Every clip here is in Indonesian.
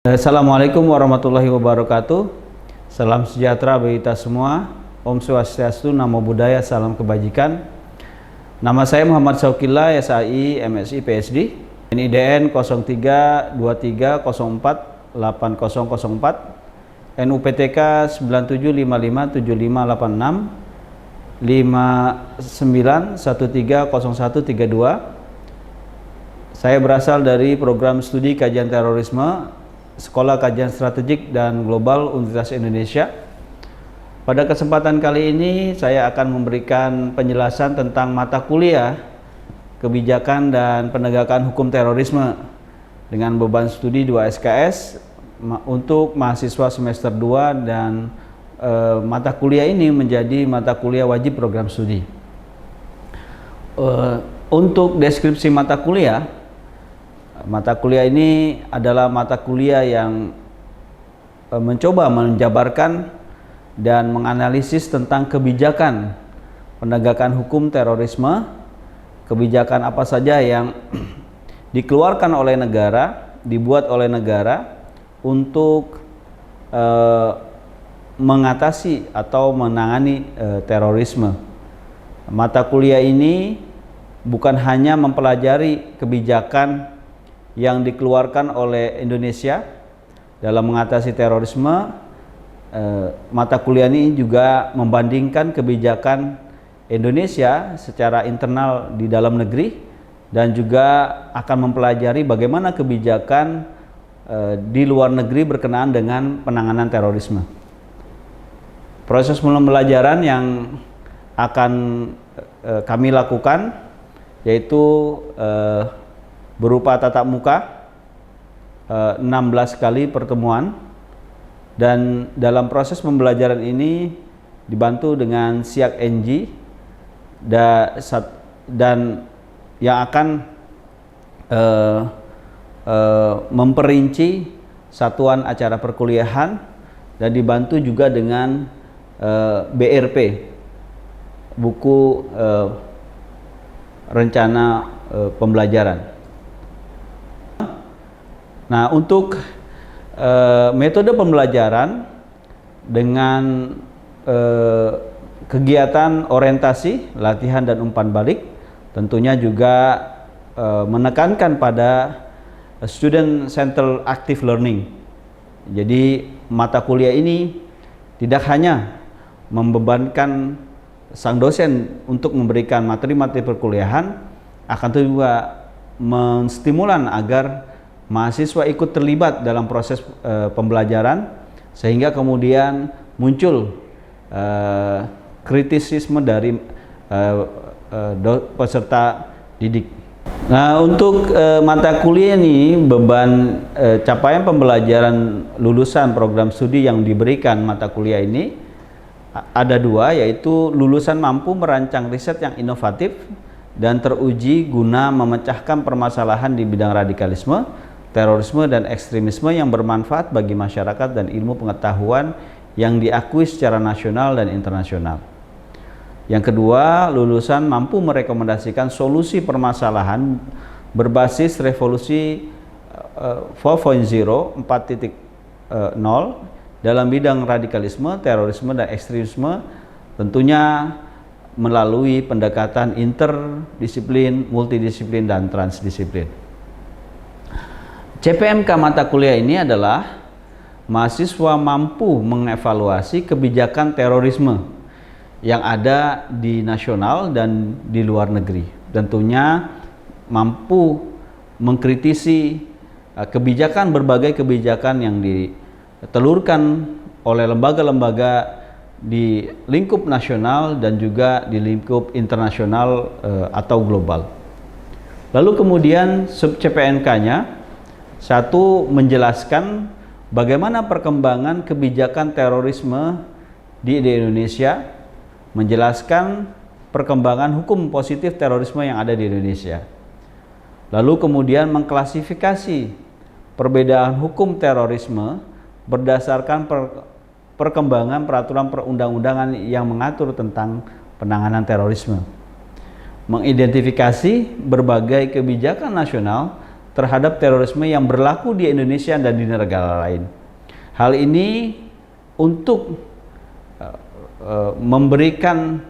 Assalamualaikum warahmatullahi wabarakatuh. Salam sejahtera bagi kita semua. Om Swastiastu, Namo Buddhaya, salam kebajikan. Nama saya Muhammad Saukillah, SAI, MSI, PSD. NIDN 03-2304-8004, NUPTK 97557586 59130132. Saya berasal dari program studi kajian terorisme Sekolah Kajian Strategik dan Global Universitas Indonesia. Pada kesempatan kali ini saya akan memberikan penjelasan tentang mata kuliah Kebijakan dan Penegakan Hukum Terorisme dengan beban studi 2 SKS untuk mahasiswa semester 2 dan mata kuliah ini menjadi mata kuliah wajib program studi. Untuk deskripsi mata kuliah ini adalah mata kuliah yang mencoba menjabarkan dan menganalisis tentang kebijakan penegakan hukum terorisme, kebijakan apa saja yang dikeluarkan oleh negara, dibuat oleh negara untuk mengatasi atau menangani terorisme. Mata kuliah ini bukan hanya mempelajari kebijakan yang dikeluarkan oleh Indonesia dalam mengatasi terorisme. Mata kuliah ini juga membandingkan kebijakan Indonesia secara internal di dalam negeri dan juga akan mempelajari bagaimana kebijakan di luar negeri berkenaan dengan penanganan terorisme. Proses pembelajaran yang akan kami lakukan yaitu berupa tatap muka 16 kali pertemuan, dan dalam proses pembelajaran ini dibantu dengan SIAK NG dan yang akan memperinci satuan acara perkuliahan dan dibantu juga dengan BRP, buku rencana pembelajaran. Nah, untuk metode pembelajaran dengan kegiatan orientasi, latihan dan umpan balik, tentunya juga menekankan pada student centered active learning. Jadi mata kuliah ini tidak hanya membebankan sang dosen untuk memberikan materi-materi perkuliahan, akan juga menstimulan agar mahasiswa ikut terlibat dalam proses pembelajaran, sehingga kemudian muncul kritisisme dari peserta didik. Nah, untuk mata kuliah ini, beban capaian pembelajaran lulusan program studi yang diberikan mata kuliah ini ada dua, yaitu lulusan mampu merancang riset yang inovatif dan teruji guna memecahkan permasalahan di bidang radikalisme, terorisme, dan ekstremisme yang bermanfaat bagi masyarakat dan ilmu pengetahuan yang diakui secara nasional dan internasional. Yang kedua, lulusan mampu merekomendasikan solusi permasalahan berbasis revolusi 4.0 dalam bidang radikalisme, terorisme, dan ekstremisme, tentunya melalui pendekatan interdisiplin, multidisiplin, dan transdisiplin. CPMK mata kuliah ini adalah mahasiswa mampu mengevaluasi kebijakan terorisme yang ada di nasional dan di luar negeri. Tentunya mampu mengkritisi berbagai kebijakan yang ditelurkan oleh lembaga-lembaga di lingkup nasional dan juga di lingkup internasional atau global. Lalu kemudian sub CPNK-nya, satu, menjelaskan bagaimana perkembangan kebijakan terorisme di Indonesia, menjelaskan perkembangan hukum positif terorisme yang ada di Indonesia. Lalu kemudian mengklasifikasi perbedaan hukum terorisme berdasarkan perkembangan peraturan perundang-undangan yang mengatur tentang penanganan terorisme. Mengidentifikasi berbagai kebijakan nasional terhadap terorisme yang berlaku di Indonesia dan di negara lain. Hal ini untuk memberikan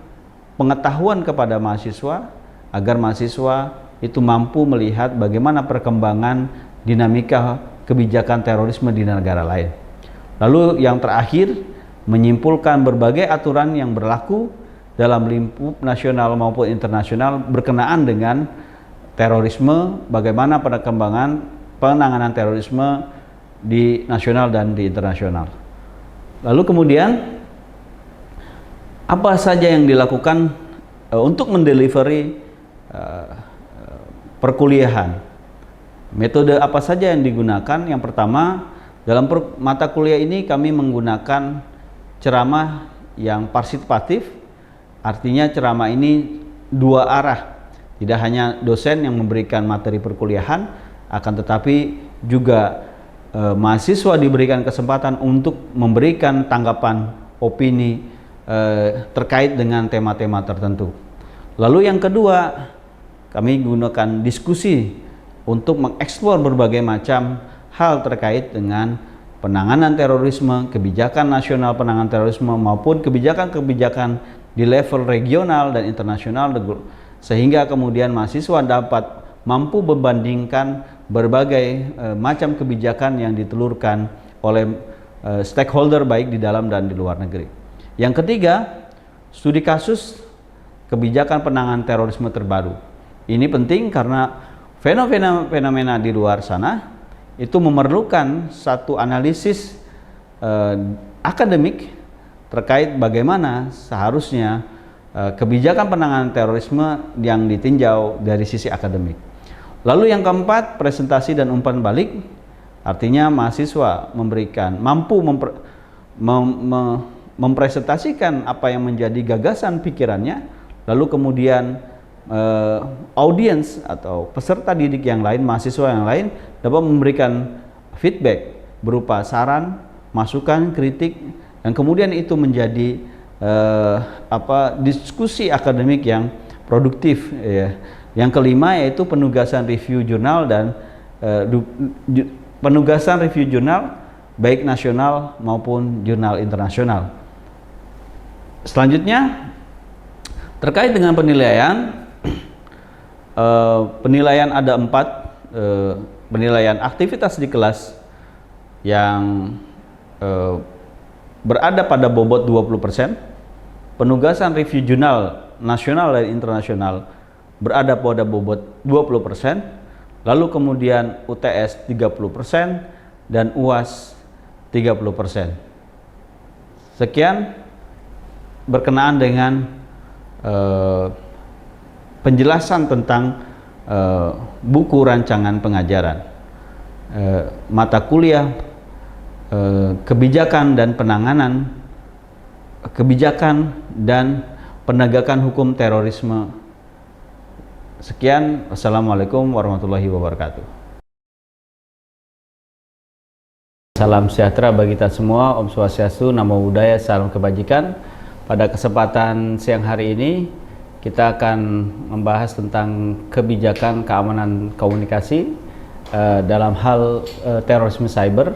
pengetahuan kepada mahasiswa agar mahasiswa itu mampu melihat bagaimana perkembangan dinamika kebijakan terorisme di negara lain. Lalu yang terakhir, menyimpulkan berbagai aturan yang berlaku dalam lingkup nasional maupun internasional berkenaan dengan terorisme, bagaimana perkembangan penanganan terorisme di nasional dan di internasional. Lalu kemudian apa saja yang dilakukan untuk mendelivery perkuliahan. Metode apa saja yang digunakan? Yang pertama, dalam mata kuliah ini kami menggunakan ceramah yang partisipatif, artinya ceramah ini dua arah. Tidak hanya dosen yang memberikan materi perkuliahan, akan tetapi juga mahasiswa diberikan kesempatan untuk memberikan tanggapan, opini terkait dengan tema-tema tertentu. Lalu yang kedua, kami gunakan diskusi untuk mengeksplor berbagai macam hal terkait dengan penanganan terorisme, kebijakan nasional penanganan terorisme maupun kebijakan-kebijakan di level regional dan internasional, sehingga kemudian mahasiswa dapat mampu membandingkan berbagai macam kebijakan yang ditelurkan oleh stakeholder baik di dalam dan di luar negeri. Yang ketiga, studi kasus kebijakan penanganan terorisme terbaru. Ini penting karena fenomena di luar sana itu memerlukan satu analisis akademik terkait bagaimana seharusnya kebijakan penanganan terorisme yang ditinjau dari sisi akademik. Lalu yang keempat, presentasi dan umpan balik, artinya mahasiswa mampu mempresentasikan apa yang menjadi gagasan pikirannya, lalu kemudian audiens atau peserta didik yang lain, mahasiswa yang lain dapat memberikan feedback berupa saran, masukan, kritik, dan kemudian itu menjadi diskusi akademik yang produktif. Ya. Yang kelima yaitu penugasan review jurnal dan penugasan review jurnal baik nasional maupun jurnal internasional. Selanjutnya terkait dengan penilaian. Penilaian ada 4, penilaian aktivitas di kelas yang berada pada bobot 20%, penugasan review jurnal nasional dan internasional berada pada bobot 20%, lalu kemudian UTS 30% dan UAS 30%. Sekian berkenaan dengan penjelasan tentang buku rancangan pengajaran, mata kuliah kebijakan dan penanganan kebijakan dan penegakan hukum terorisme. Sekian, wassalamualaikum warahmatullahi wabarakatuh. Salam sejahtera bagi kita semua, Om Swastiastu, Namo Buddhaya, salam kebajikan. Pada kesempatan siang hari ini kita akan membahas tentang kebijakan keamanan komunikasi dalam hal terorisme cyber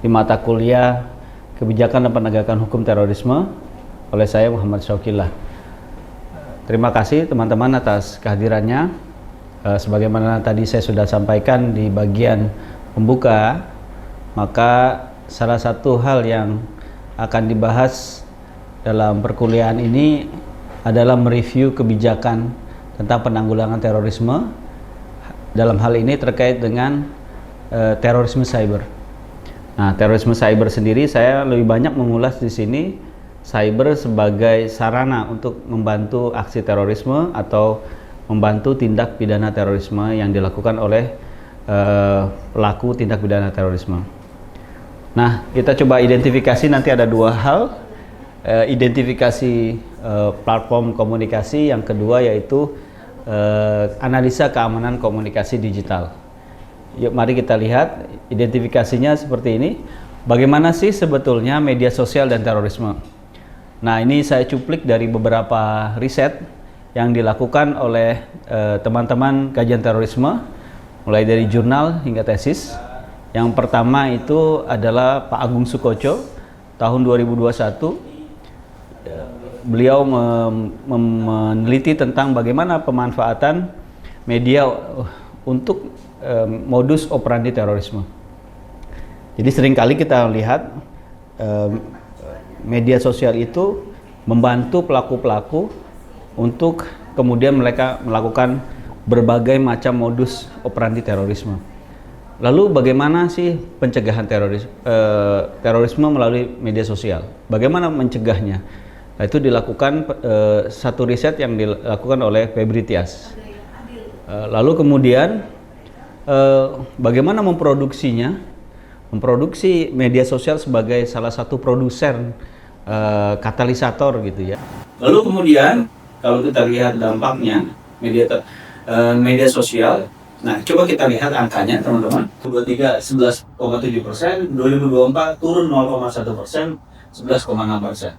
di mata kuliah kebijakan dan penegakan hukum terorisme oleh saya Muhammad Syauqillah. Terima kasih teman-teman atas kehadirannya. Sebagaimana tadi saya sudah sampaikan di bagian pembuka, maka salah satu hal yang akan dibahas dalam perkuliahan ini adalah mereview kebijakan tentang penanggulangan terorisme, dalam hal ini terkait dengan terorisme cyber. Nah, terorisme cyber sendiri saya lebih banyak mengulas di sini cyber sebagai sarana untuk membantu aksi terorisme atau membantu tindak pidana terorisme yang dilakukan oleh pelaku tindak pidana terorisme. Nah, kita coba identifikasi, nanti ada dua hal. Identifikasi platform komunikasi, yang kedua yaitu analisa keamanan komunikasi digital. Yuk mari kita lihat identifikasinya seperti ini. Bagaimana sih sebetulnya media sosial dan terorisme? Nah, ini saya cuplik dari beberapa riset yang dilakukan oleh teman-teman kajian terorisme mulai dari jurnal hingga tesis. Yang pertama itu adalah Pak Agung Sukoco tahun 2021. Beliau meneliti tentang bagaimana pemanfaatan media untuk modus operandi terorisme. Jadi seringkali kita lihat media sosial itu membantu pelaku-pelaku untuk kemudian mereka melakukan berbagai macam modus operandi terorisme. Lalu bagaimana sih pencegahan terorisme melalui media sosial? Bagaimana mencegahnya? Nah, itu dilakukan satu riset yang dilakukan oleh Febri Tias. Lalu kemudian bagaimana memproduksinya? Memproduksi media sosial sebagai salah satu produsen katalisator gitu ya. Lalu kemudian kalau kita lihat dampaknya media sosial. Nah, coba kita lihat angkanya teman-teman. 2023 11,7%, 2024 turun 0,1%, 11,6%.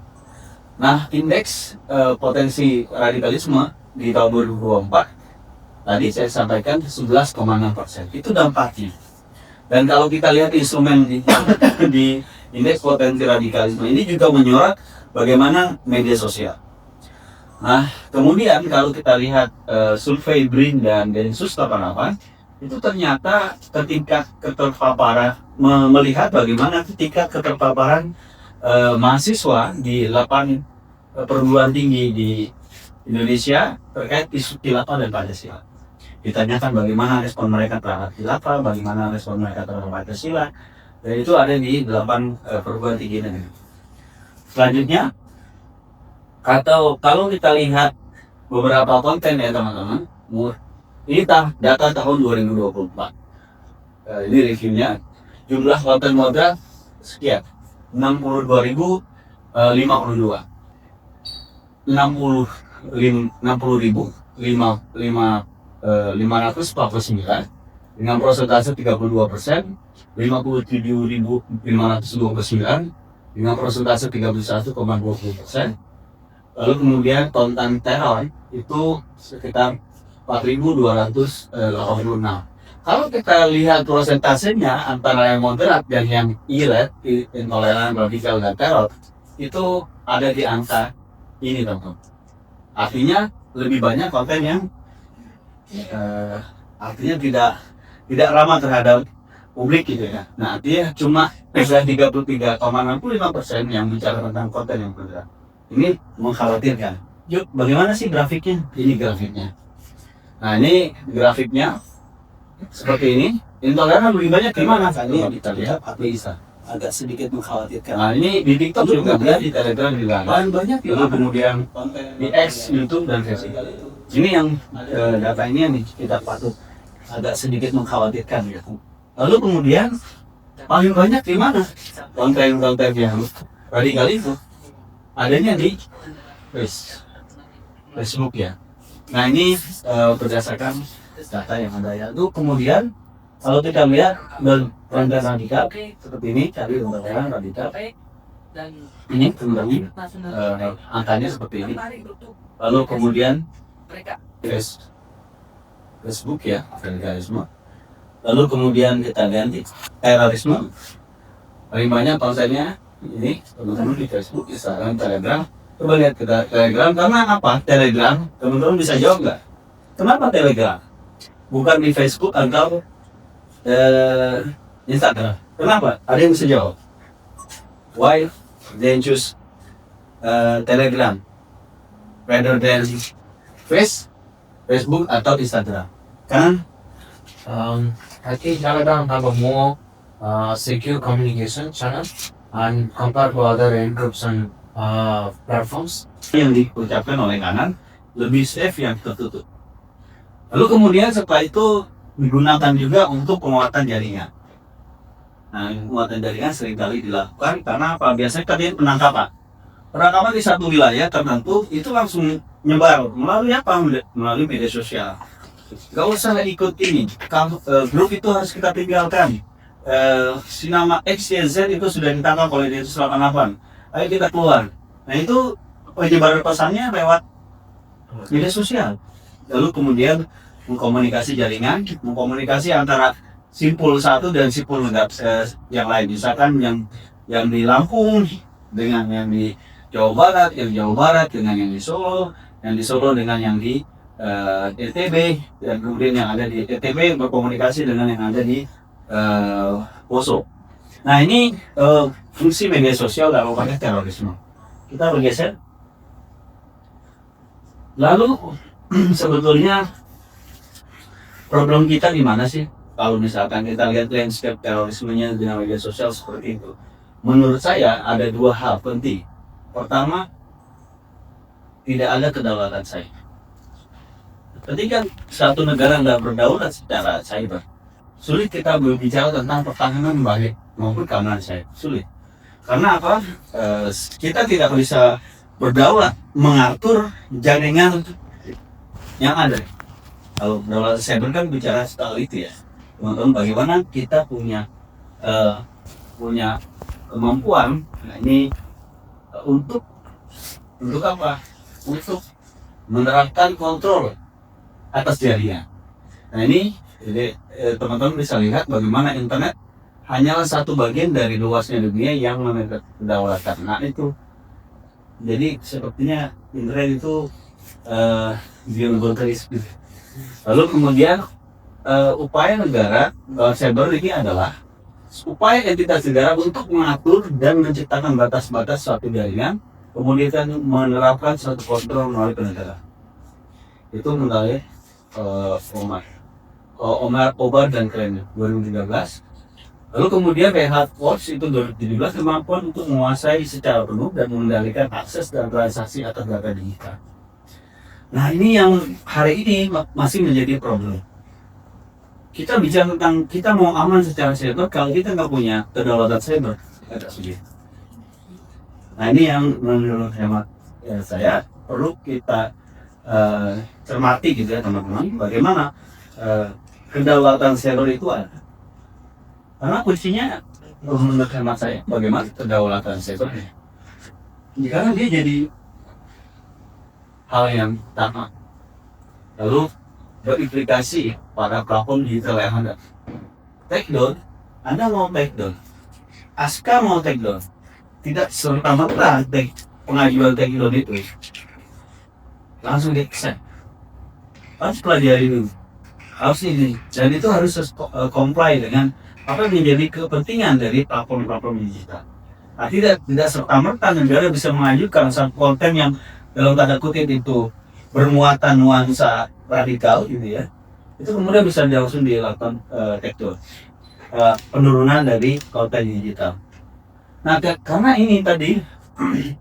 Nah, indeks potensi radikalisme di tahun 2024 tadi saya sampaikan 11,6%. Itu dampaknya. Dan kalau kita lihat instrumen di indeks potensi radikalisme ini juga menyorot bagaimana media sosial. Nah, kemudian kalau kita lihat survei BRIN dan Densus 88, itu ternyata ketika keterpaparan melihat bagaimana ketika keterpaparan mahasiswa di 8 perguruan tinggi di Indonesia terkait isu khilafah dan Pancasila. Ditanyakan bagaimana respon mereka terhadap khilafah, bagaimana respon mereka terhadap Pancasila, dan itu ada di 8 perguruan tinggi negeri. Selanjutnya, kalau kita lihat beberapa konten ya teman-teman, ini data tahun 2024. Ini reviewnya, jumlah konten modal sekian, 62.052. 60.549 dengan persentase 32%, 57.529 dengan persentase 31,20%. Lalu kemudian konten teror itu sekitar 4.286. Kalau kita lihat persentasenya antara yang moderat dan yang intoleran, radikal, dan teror, itu ada di angka ini teman-teman. Artinya lebih banyak konten yang artinya tidak ramah terhadap publik gitu ya. Nah, artinya cuma 33,65% yang bicara tentang konten yang moderat. Ini mengkhawatirkan. Yuk, bagaimana sih grafiknya? Ini grafiknya. Nah, ini grafiknya seperti ini. Intoleran lebih banyak di mana? Ini kita lihat bisa agak sedikit mengkhawatirkan. Nah, ini di TikTok juga ada, di Telegram juga ada. Banyak ya. Lalu kemudian di X, YouTube, dan Facebook. Ini yang data ini yang kita patut agak sedikit mengkhawatirkan ya. Lalu kemudian paling banyak di mana? Konten-konten yang radikal itu adanya di Facebook ya. Nah, ini berdasarkan data yang ada ya. Lalu kemudian kalau kita lihat konten radikal seperti ini, cari konten radikal. Ini teman-teman angkanya seperti ini. Lalu kemudian Facebook ya, radikalisme. Lalu kemudian kita ganti terorisme. Paling banyak kontennya ini teman-teman di Facebook, Instagram, Telegram. Coba lihat ke Telegram, karena apa? Telegram, teman-teman bisa jawab nggak? Kenapa Telegram? Bukan di Facebook atau Instagram? Kenapa? Ada yang bisa jawab? Why they choose Telegram rather than Facebook atau Instagram? Karena I think Telegram have a more secure communication channel and compared to other encryption platforms. Yang diucapkan oleh kanan lebih safe yang tertutup. Lalu kemudian setelah itu digunakan juga untuk penguatan jaringan. Nah, penguatan jaringan seringkali dilakukan karena apa? Biasanya tadi penangkapan di satu wilayah tertentu itu langsung nyebar melalui apa? Melalui media sosial. Gak usah ikut ini. Grup itu harus kita tinggalkan. Si nama XYZ itu sudah ditangkap oleh Densus 88. Ayo kita keluar. Nah, itu penyebaran pesannya lewat media sosial. Lalu kemudian mengkomunikasi jaringan, mengkomunikasi antara simpul satu dan simpul yang lain. Misalkan yang di Lampung dengan yang di Jawa Barat, yang Jawa Barat dengan yang di Solo dengan yang di NTB, dan kemudian yang ada di NTB berkomunikasi dengan yang ada di Poso. Nah ini fungsi media sosial dalam upaya terorisme. Kita bergeser. Lalu sebetulnya problem kita di mana sih? Kalau misalkan kita lihat landscape terorismenya di media sosial seperti itu, menurut saya ada dua hal penting. Pertama, tidak ada kedaulatan cyber. Ketika satu negara nggak berdaulat secara cyber, sulit kita berbicara tentang pertahanan balik maupun keamanan cyber. Sulit. Karena apa? Kita tidak bisa berdaulat mengatur jaringan yang ada. Kalau kedaulatan cyber kan bicara soal itu ya, teman-teman. Bagaimana kita punya kemampuan, nah ini untuk apa? Untuk menerapkan kontrol atas jaringan. Nah ini jadi teman-teman bisa lihat bagaimana internet hanyalah satu bagian dari luasnya dunia yang memiliki kedaulatan. Nah itu jadi sepertinya internet itu geopolitis. Lalu kemudian upaya negara cyber ini adalah upaya entitas negara untuk mengatur dan menciptakan batas-batas suatu jaringan, kemudian menerapkan suatu kontrol melalui penegakan. Itu melalui Omar dan Klein 2013. Lalu kemudian Red Watch itu 2017 kemampuan untuk menguasai secara penuh dan mengendalikan akses dan transaksi atas data digital. Nah ini yang hari ini masih menjadi problem. Kita bicara tentang kita mau aman secara cyber, kalau kita nggak punya kedaulatan cyber, tidak sulit. Nah ini yang menurut hemat saya perlu kita cermati gitu ya teman-teman, bagaimana kedaulatan cyber itu ada. Karena kuncinya menurut hemat saya, bagaimana kedaulatan cyber. Karena dia jadi hal yang utama. Lalu berimplikasi pada platform digital yang ada. Take down, Anda mau take down, Aska mau take down, tidak serta-merta pengajuan take down itu langsung di-accept. Harus pelajari dulu, harus ini, dan itu harus comply dengan apa yang menjadi kepentingan dari platform-platform digital. Nah, tidak serta-merta negara bisa mengajukan satu konten yang dalam tanda kutip itu bermuatan nuansa radikal gitu ya, itu kemudian bisa langsung dilakukan take-down, penurunan dari konten digital. Nah karena ini tadi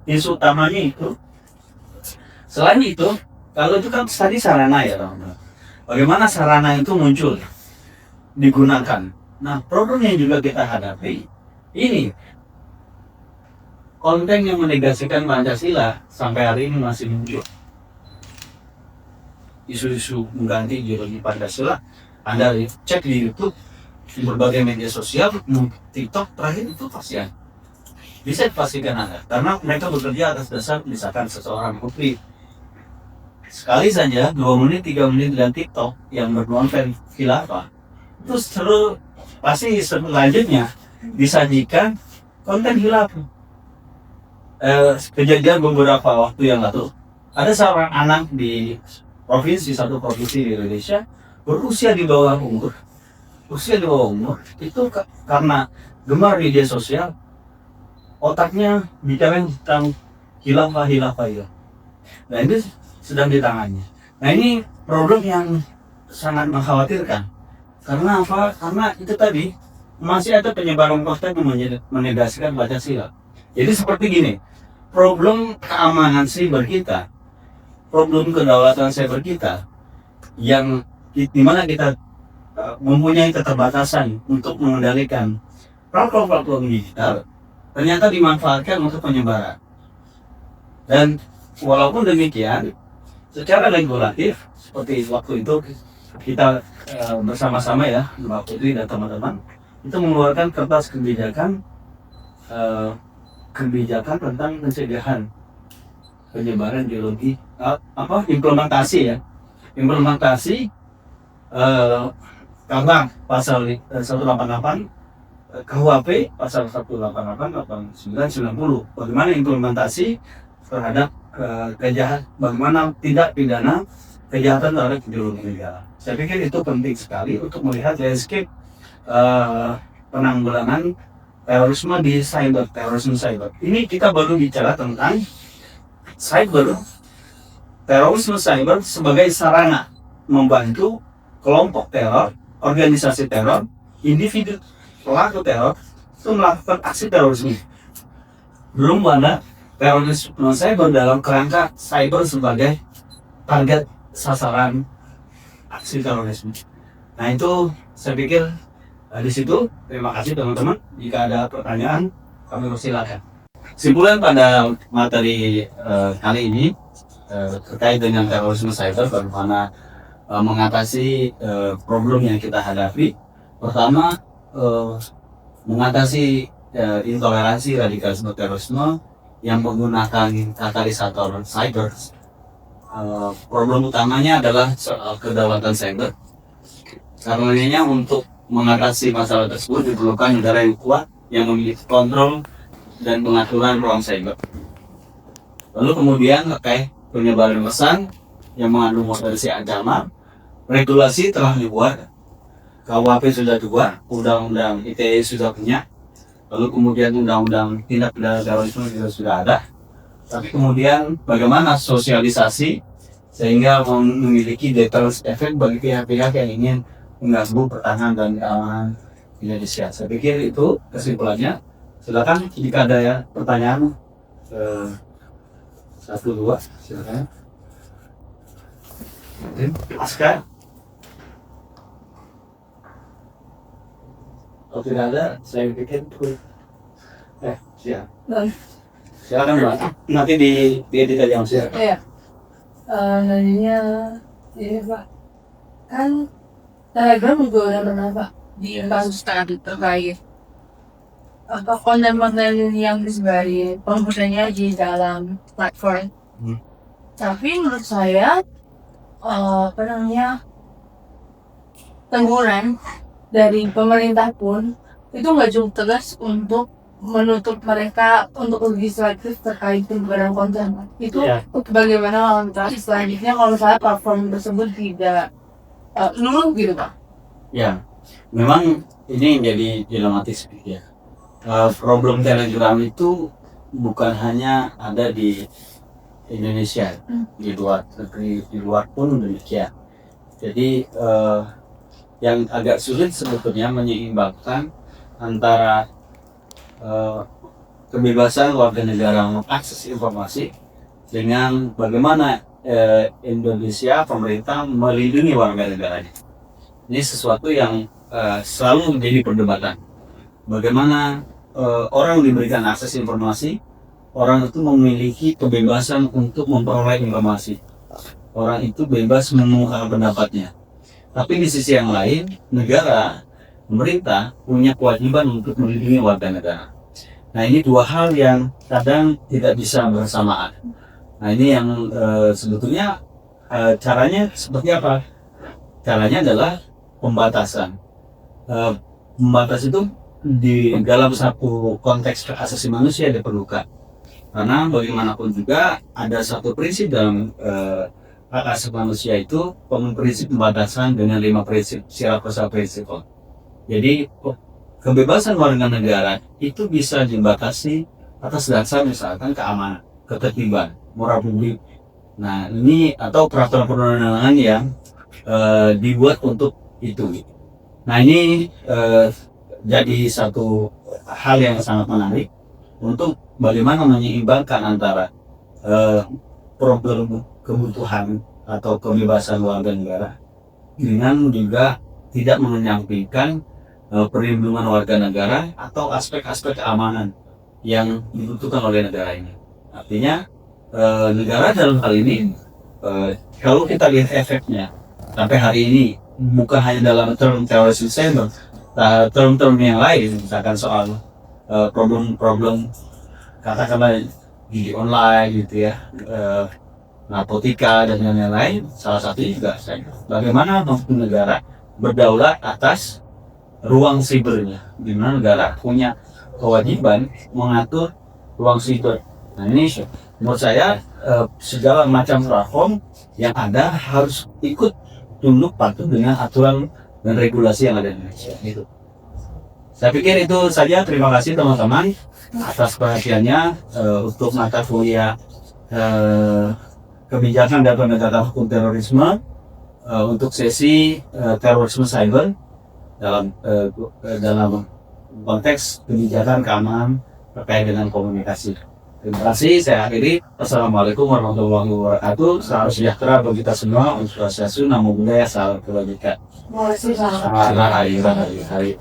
isu utamanya itu, selain itu kalau itu kan tadi sarana ya teman-teman, bagaimana sarana itu muncul digunakan. Nah problem yang juga kita hadapi ini, konten yang menegasikan Pancasila sampai hari ini masih muncul. Isu-isu mengganti ideologi Pancasila, Anda cek di YouTube, di berbagai media sosial, TikTok terakhir itu pasti ada. Bisa dipastikan Anda, karena mereka bekerja atas dasar misalkan seseorang putri. Sekali saja 2 menit, 3 menit dengan TikTok yang bernuansa khilafah, itu seru, pasti selanjutnya disajikan konten khilafah. Kejadian beberapa waktu yang lalu, ada seorang anak di satu provinsi di Indonesia berusia di bawah umur, itu karena gemar media sosial, otaknya bicara tentang khilafah ya. Nah ini sedang ditangani. Nah ini problem yang sangat mengkhawatirkan. Karena apa? Karena itu tadi masih ada penyebaran konten yang menegasikan Pancasila. Jadi seperti gini, problem keamanan cyber kita, problem kedaulatan cyber kita, yang dimana kita mempunyai keterbatasan untuk mengendalikan platform digital, ternyata dimanfaatkan untuk penyebaran. Dan walaupun demikian, secara regulatif seperti waktu itu kita bersama-sama ya, Mbak Putri dan teman-teman, itu mengeluarkan kertas kebijakan tentang pencegahan penyebaran ideologi, implementasi karena pasal 188 KUHP pasal 188, 89, 90 bagaimana implementasi terhadap bagaimana tindak pidana kejahatan terhadap ideologi negara. Saya pikir itu penting sekali untuk melihat landscape penanggulangan terorisme di cyber, terorisme cyber. Ini kita baru bicara tentang cyber, terorisme cyber sebagai sarana membantu kelompok teror, organisasi teror, individu pelaku teror itu melakukan aksi terorisme. Belum ada terorisme cyber dalam kerangka cyber sebagai target sasaran aksi terorisme. Nah itu saya pikir di situ. Terima kasih teman-teman. Jika ada pertanyaan kami persilakan. Kesimpulan pada materi kali ini terkait dengan terorisme cyber, bagaimana mengatasi problem yang kita hadapi. Pertama, mengatasi intoleransi radikalisme terorisme yang menggunakan katalisator cyber. Problem utamanya adalah soal kedaulatan cyber. Karenanya untuk mengatasi masalah tersebut diperlukan negara yang kuat yang memiliki kontrol dan pengaturan ruang cyber. Lalu kemudian terkait penyebaran pesan yang mengandung potensi ancaman, regulasi telah dibuat, KUHP sudah dibuat, Undang-Undang ITE sudah punya, lalu kemudian Undang-Undang Tindak Pidana Terorisme juga sudah ada. Tapi kemudian bagaimana sosialisasi sehingga memiliki deterrence effect bagi pihak-pihak yang ingin mengganggu pertahanan dan keamanan Indonesia. Saya pikir itu kesimpulannya. Silakan jika ada ya pertanyaan, 1, 2, silakan. Aska. Kalau tidak ada, saya pikir siap. Silakan Mbak. Nanti diedit aja Mas. Iya. Nanya ini Pak, kan Telegram juga udah pernah Pak di kasus tadi terkait apa konten-konten yang disebarin penggunanya di dalam platform. Tapi menurut saya apa namanya, teguran dari pemerintah pun itu nggak cukup tegas untuk menutup mereka untuk lebih selektif terkait penyebaran konten. Itu bagaimana langkah selanjutnya kalau misalnya platform tersebut tidak luluh gitu Pak? Ya, memang ini jadi dilematis ya. Problem Telegram itu bukan hanya ada di Indonesia, di luar negeri, di luar pun demikian. Jadi yang agak sulit sebetulnya menyeimbangkan antara kebebasan warga negara mengakses informasi dengan bagaimana Indonesia, pemerintah melindungi warga negaranya. Ini sesuatu yang selalu menjadi perdebatan. Bagaimana orang diberikan akses informasi, orang itu memiliki kebebasan untuk memperoleh informasi. Orang itu bebas mengungkapkan pendapatnya. Tapi di sisi yang lain, negara, pemerintah punya kewajiban untuk melindungi warga negara. Nah ini dua hal yang kadang tidak bisa bersamaan. Nah ini yang sebetulnya caranya seperti apa? Caranya adalah pembatasan. Pembatas itu di dalam satu konteks hak asasi manusia diperlukan. Karena bagaimanapun juga ada satu prinsip dalam hak asasi manusia itu, prinsip pembatasan dengan 5 prinsip Siracusa Principle. Jadi kebebasan warga negara itu bisa dibatasi atas dasar misalkan keamanan, ketertiban, moral publik. Nah ini atau peraturan perundang-undangan yang dibuat untuk itu. Nah ini jadi satu hal yang sangat menarik untuk bagaimana menyeimbangkan antara problem kebutuhan atau kebebasan warga negara dengan juga tidak menyampingkan perlindungan warga negara atau aspek-aspek keamanan yang dibutuhkan oleh negara ini. Artinya negara dalam hal ini kalau kita lihat efeknya sampai hari ini bukan hanya dalam term terorisme cyber, term-term yang lain, misalkan soal problem katakanlah di online gitu ya, narkotika dan lain-lain. Salah satu juga bagaimana negara berdaulat atas ruang sibernya, di mana negara punya kewajiban mengatur ruang siber. Nah ini menurut saya segala macam platform yang ada harus ikut tunduk patuh dengan aturan dan regulasi yang ada di Indonesia. Itu. Saya pikir itu saja. Terima kasih teman-teman atas perhatiannya untuk mata kuliah kebijakan dan penegakan hukum terorisme untuk sesi terorisme cyber dalam konteks kebijakan keamanan terkait dengan komunikasi. Terima kasih, saya akhiri. Assalamualaikum warahmatullahi wabarakatuh. Salam sejahtera bagi kita semua. Om Swastiastu, Namo Buddhaya, salam kebajikan. Terima kasih. Hari.